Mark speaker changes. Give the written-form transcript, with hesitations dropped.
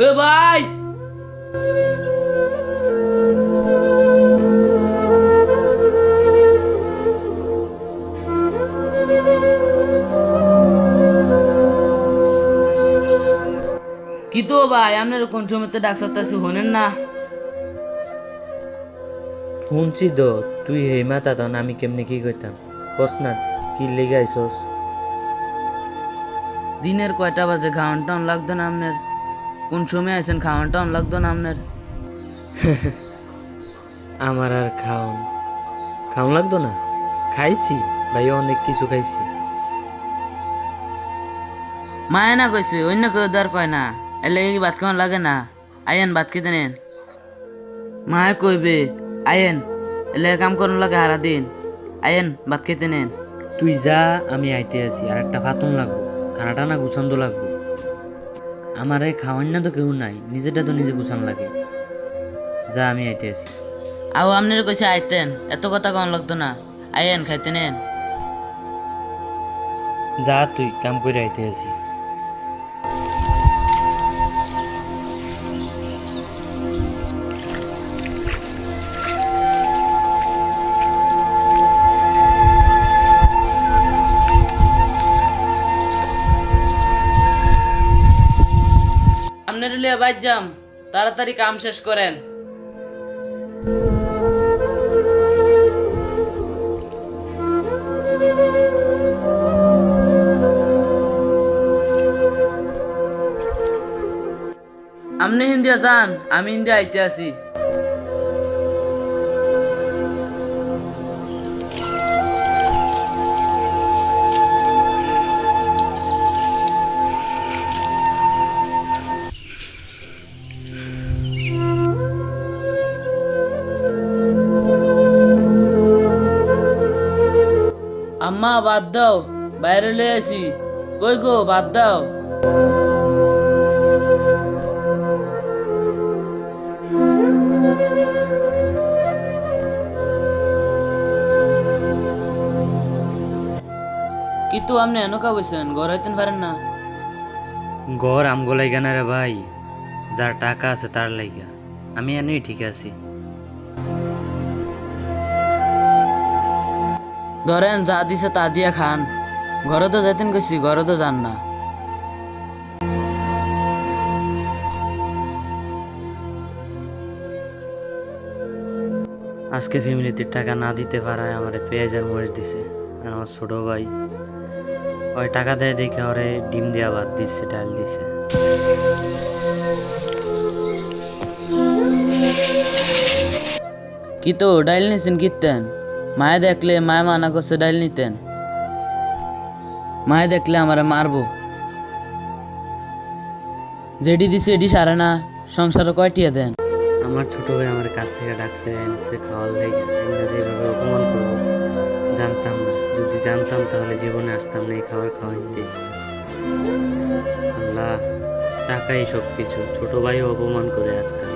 Speaker 1: এ ভাই, কি তো ভাই, আপনার কোন সময়তে ডাকসারতাছি হনেন না?
Speaker 2: শুনছি তো তুই হেই মাতা তখন আমি কেমনে কি কইতাম কস না কি লেগে আইসস।
Speaker 1: দিনের কয়টা বাজে? খাওয়ান টাউন লাগতো না আপনার? কোন সময় আছেন? খাওয়ান টাউন লাগতো না আপনার?
Speaker 2: আমার আর খাওন খাওন লাগতো না, খাইছি ভাই, অনেক কিছু খাইছি।
Speaker 1: মায় না কইছে, অন্য কেউ দর কয় না। এলে কি ভাত খাওয়ান লাগে না? আয়েন ভাত খেতে নেন। মায় কইবে আয়েন, এলে কাম করুন লাগে হারা দিন। আয়েন ভাত খেতে নেন।
Speaker 2: তুই যা, আমি আইতে আছি, আর একটা ফাতন লাগবো, খানাটা না গুছান্দ লাগবো। আমার এই খাওয়ান না তো কেউ নাই, নিজেটা তো নিজে গুছান লাগে। যা আমি আইতে আছি।
Speaker 1: আও আপনার কইছে আইতেন, এত কথা কন লাগতো না। আয়েন খাইতে নেন।
Speaker 2: যা তুই কাম করে আইতে আছি।
Speaker 1: আপনার লিয়ে বাইর যাম, তাড়াতাড়ি কাম শেষ করেন। আপনি হিন্দিয়া যান, আমি ইন্ডিয়া আইতে আছি। আম্মা বাদ দাও, বাইরে লয়ে আছি। কই গো, বাদ দাও। কিন্তু আপনি এনকা বলছেন, ঘর হইতেন পারেন না?
Speaker 2: ঘর আমগো লাইগা না রে ভাই, যার টাকা আছে তার লাইগা। আমি এনেই ঠিক আছি।
Speaker 1: ধরেন যা দিছে তা দিয়া খান। ঘরে তো যেতেন গেছি, ঘরে তো যান না।
Speaker 2: আজকে ফ্যামিলিতে টাকা না দিতে পারায় আমার পেঁয়াজ আর মরিচ দিছে। আর আমার ছোট ভাই ওই টাকা দেয় দেখে ওরে ডিম দিয়া ভাত দিচ্ছে, ডাল দিছে।
Speaker 1: কি তো ডাইল নিছেন কীর্তেন? মায়ে দেখলে, মায়ে মানা করছে ডাইল নিতেন। মায়ে দেখলে আমারে মারবো। যেডি দিছে এডি সারে না, সংসারে কয়টিয়া দেন?
Speaker 2: আমার ছোট ভাই আমার কাছ থেকে ডাকছে, এনেছে খাওয়ার লেগে। আমি যেভাবে অপমান করবো জানতাম না। যদি জানতাম তাহলে জীবনে আসতাম না এই খাবার খাওয়াইতে। আল্লাহ, টাকাই সব কিছু। ছোট ভাইও অপমান করে আজকাল।